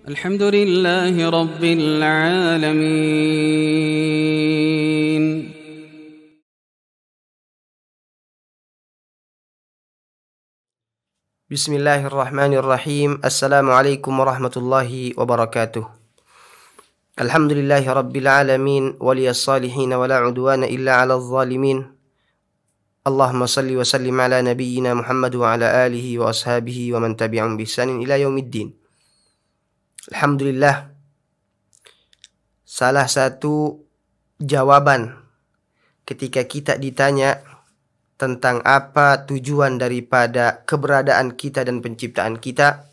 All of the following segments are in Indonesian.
الحمد لله رب العالمين. Bismillahirrahmanirrahim. Assalamualaikum warahmatullahi wabarakatuh. Alhamdulillahi rabbil alamin, waliyas salihin, wala udwana illa 'alal zalimin. Allahumma salli wa sallim ala nabiyyina Muhammad wa ala alihi wa ashabihi wa man tabi'ahum bi ihsanin ila yaumiddin. Alhamdulillah, salah satu jawaban ketika kita ditanya tentang apa tujuan daripada keberadaan kita dan penciptaan kita,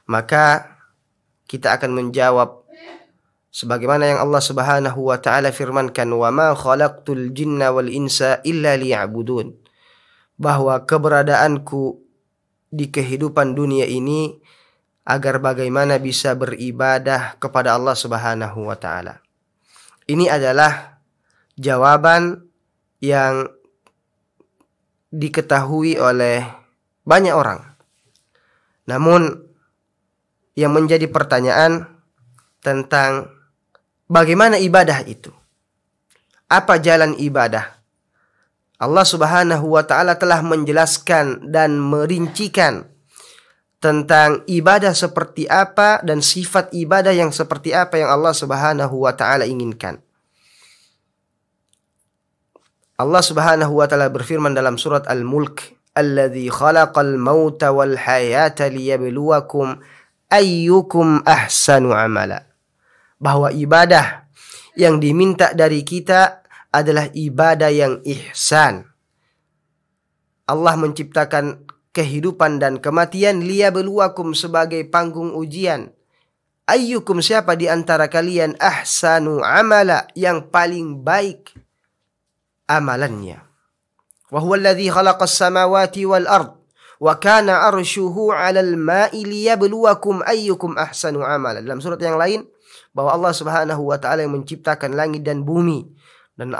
maka kita akan menjawab sebagaimana yang Allah Subhanahu wa taala firmankan, "Wa ma khalaqtul jinna wal insa illa liya'budun." Bahwa keberadaanku di kehidupan dunia ini agar bagaimana bisa beribadah kepada Allah Subhanahu wa taala. Ini adalah jawaban yang diketahui oleh banyak orang. Namun yang menjadi pertanyaan tentang bagaimana ibadah itu? Apa jalan ibadah? Allah Subhanahu wa taala telah menjelaskan dan merincikan tentang ibadah seperti apa dan sifat ibadah yang seperti apa yang Allah Subhanahu wa taala inginkan. Allah Subhanahu wa taala berfirman dalam surat Al-Mulk, "Alladzi khalaqal mauta wal hayata liyabluwakum ayyukum ahsanu amala." Bahwa ibadah yang diminta dari kita adalah ibadah yang ihsan. Allah menciptakan kehidupan dan kematian liyabluwakum sebagai panggung ujian. Ayyukum, siapa di antara kalian, ahsanu amala, yang paling baik amalannya. Wa huwa alladhi khalaqas samawati wal ard wa kana arshuhu 'alal ma'i liyabluwakum ayyukum ahsanu amala. Dalam surat yang lain bahwa Allah Subhanahu wa taala yang menciptakan langit dan bumi, dan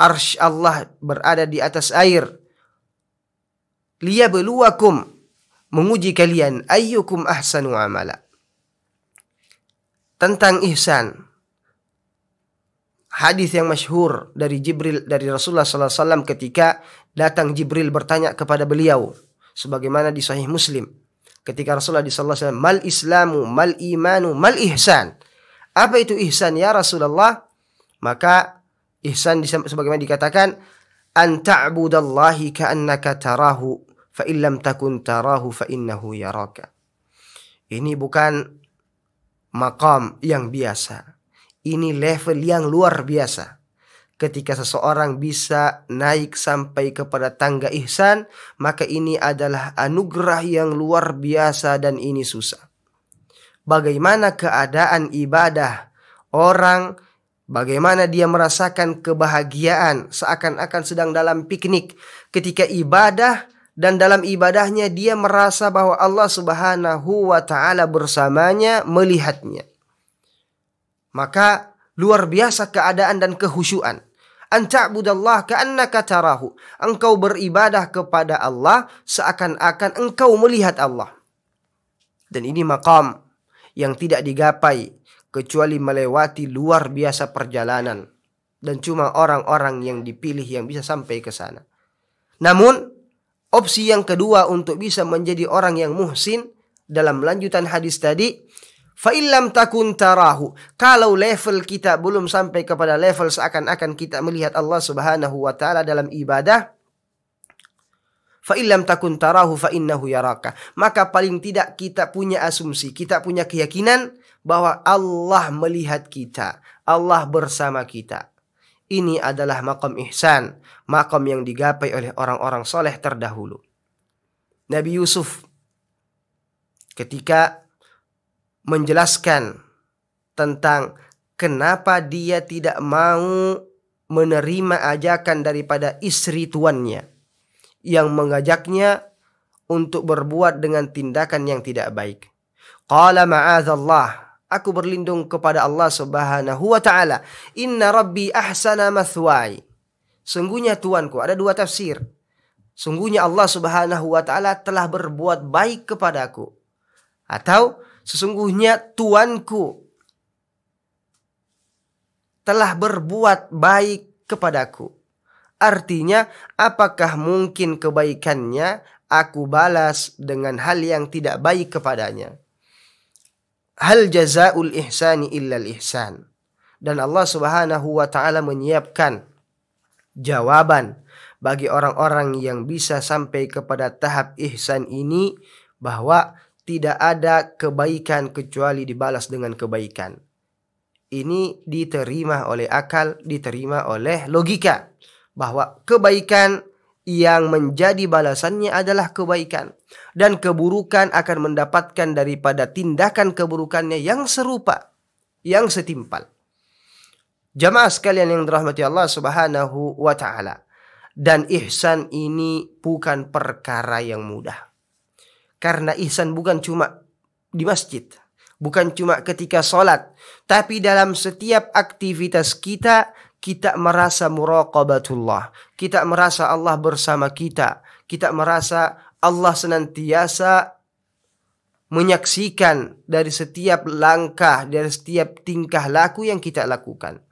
arsy Allah berada di atas air. Liyabluwakum, menguji kalian, ayyukum ahsanu amala. Tentang ihsan, hadis yang masyhur dari Jibril, dari Rasulullah sallallahu alaihi wasallam ketika datang Jibril bertanya kepada beliau, sebagaimana di Sahih Muslim, ketika Rasulullah sallallahu alaihi wasallam, "Mal islamu, mal imanu, mal ihsan?" Apa itu ihsan ya Rasulullah? Maka ihsan sebagaimana dikatakan, "An ta'budallahi ka'annaka tarahu, fa in lam takun tarahu fa innahu yaraka." Ini bukan maqam yang biasa. Ini level yang luar biasa. Ketika seseorang bisa naik sampai kepada tangga ihsan, maka ini adalah anugerah yang luar biasa dan ini susah. Bagaimana keadaan ibadah orang, bagaimana dia merasakan kebahagiaan seakan-akan sedang dalam piknik ketika ibadah, dan dalam ibadahnya dia merasa bahwa Allah Subhanahu wa taala bersamanya, melihatnya. Maka luar biasa keadaan dan kehusyuan. An ta'budallah ka'annaka tarahu. Engkau beribadah kepada Allah seakan-akan engkau melihat Allah. Dan ini maqam yang tidak digapai kecuali melewati luar biasa perjalanan. Dan cuma orang-orang yang dipilih yang bisa sampai ke sana. Namun opsi yang kedua untuk bisa menjadi orang yang muhsin, dalam lanjutan hadis tadi, fa illam takun tarahu, kalau level kita belum sampai kepada level seakan-akan kita melihat Allah Subhanahu wa taala dalam ibadah, fa illam takun tarahu fa innahu yaraka, maka paling tidak kita punya asumsi, kita punya keyakinan bahwa Allah melihat kita, Allah bersama kita. Ini adalah maqam ihsan, maqam yang digapai oleh orang-orang soleh terdahulu. Nabi Yusuf ketika menjelaskan tentang kenapa dia tidak mau menerima ajakan daripada istri tuannya yang mengajaknya untuk berbuat dengan tindakan yang tidak baik. Qala ma'adzallah, aku berlindung kepada Allah Subhanahu wa taala. Inna rabbi ahsana mathwai. Sungguhnya Tuanku, ada dua tafsir. Sungguhnya Allah Subhanahu wa taala telah berbuat baik kepadaku. Atau Sesungguhnya tuanku telah berbuat baik kepadaku. Artinya, apakah mungkin kebaikannya aku balas dengan hal yang tidak baik kepadanya? Hal jazaul ihsani illal ihsan. Dan Allah Subhanahu wa taala menyiapkan jawaban bagi orang-orang yang bisa sampai kepada tahap ihsan ini, bahwa tidak ada kebaikan kecuali dibalas dengan kebaikan. Ini diterima oleh akal, diterima oleh logika, bahwa kebaikan yang menjadi balasannya adalah kebaikan, dan keburukan akan mendapatkan daripada tindakan keburukannya yang serupa, yang setimpal. Jamaah sekalian yang dirahmati Allah Subhanahu wa taala, dan ihsan ini bukan perkara yang mudah. Karena ihsan bukan cuma di masjid, bukan cuma ketika sholat, tapi dalam setiap aktivitas kita, kita merasa muraqabatullah, kita merasa Allah bersama kita, kita merasa Allah senantiasa menyaksikan dari setiap langkah, dari setiap tingkah laku yang kita lakukan.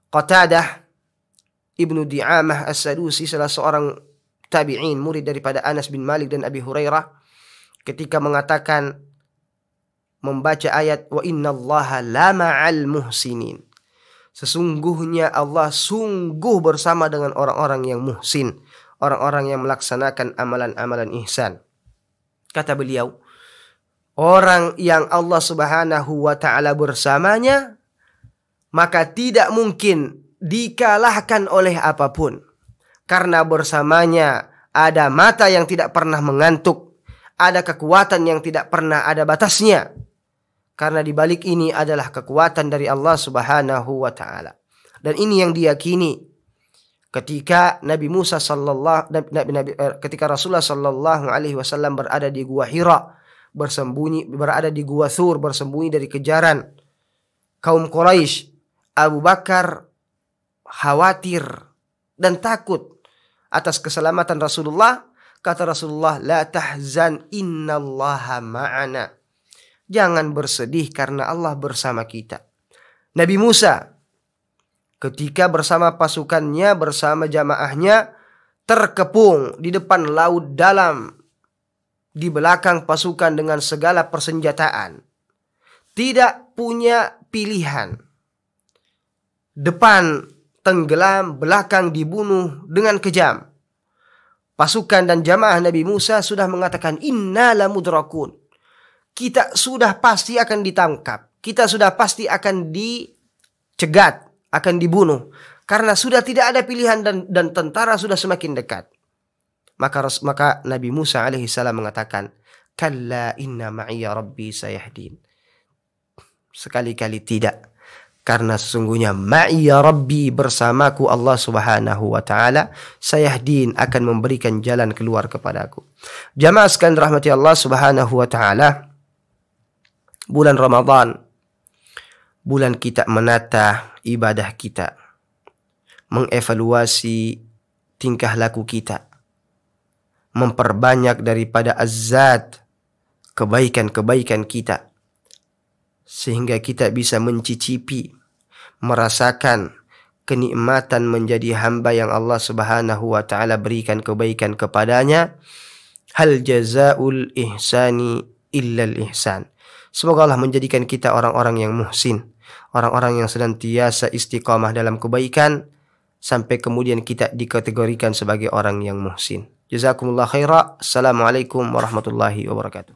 Qatadah Ibnu Di'amah As-Sadusi, salah seorang tabi'in, murid daripada Anas bin Malik dan Abi Hurairah, ketika mengatakan, membaca ayat wa innallaha la ma'al muhsinin, sesungguhnya Allah sungguh bersama dengan orang-orang yang muhsin, orang-orang yang melaksanakan amalan-amalan ihsan. Kata beliau, orang yang Allah Subhanahu wa taala bersamanya, maka tidak mungkin dikalahkan oleh apapun. Karena bersamanya ada mata yang tidak pernah mengantuk, ada kekuatan yang tidak pernah ada batasnya. Karena di balik ini adalah kekuatan dari Allah Subhanahu wa taala. Dan ini yang diyakini ketika ketika Rasulullah sallallahu alaihi wasallam berada di Gua Hira, berada di Gua Thur, bersembunyi dari kejaran kaum Quraisy. Abu Bakar khawatir dan takut atas keselamatan Rasulullah. Kata Rasulullah, la tahzan innallaha ma'ana. Jangan bersedih karena Allah bersama kita. Nabi Musa ketika bersama pasukannya, bersama jamaahnya, terkepung di depan laut dalam, di belakang pasukan dengan segala persenjataan. Tidak punya pilihan. Depan tenggelam, belakang dibunuh dengan kejam. Pasukan dan jamaah Nabi Musa sudah mengatakan, inna lamudrakun. Kita sudah pasti akan ditangkap. Kita sudah pasti akan dicegat, akan dibunuh. Karena sudah tidak ada pilihan dan tentara sudah semakin dekat. Maka Nabi Musa alaihissalam mengatakan, kalla inna ma'iya rabbi sayahdin. Sekali-kali tidak. Karena sesungguhnya ma'iya rabbi, bersamaku Allah Subhanahu wa taala, sayahdin, akan memberikan jalan keluar kepadaku. Jamaah sekalian rahmati Allah Subhanahu wa taala, bulan Ramadan, bulan kita menata ibadah kita, mengevaluasi tingkah laku kita, memperbanyak daripada azzat, kebaikan-kebaikan kita, sehingga kita bisa mencicipi, merasakan kenikmatan menjadi hamba yang Allah Subhanahu wa taala berikan kebaikan kepadanya. Hal jazaul ihsani illal ihsan. Semoga Allah menjadikan kita orang-orang yang muhsin, orang-orang yang senantiasa istiqamah dalam kebaikan, sampai kemudian kita dikategorikan sebagai orang yang muhsin. Jazakumullah khaira. Assalamualaikum warahmatullahi wabarakatuh.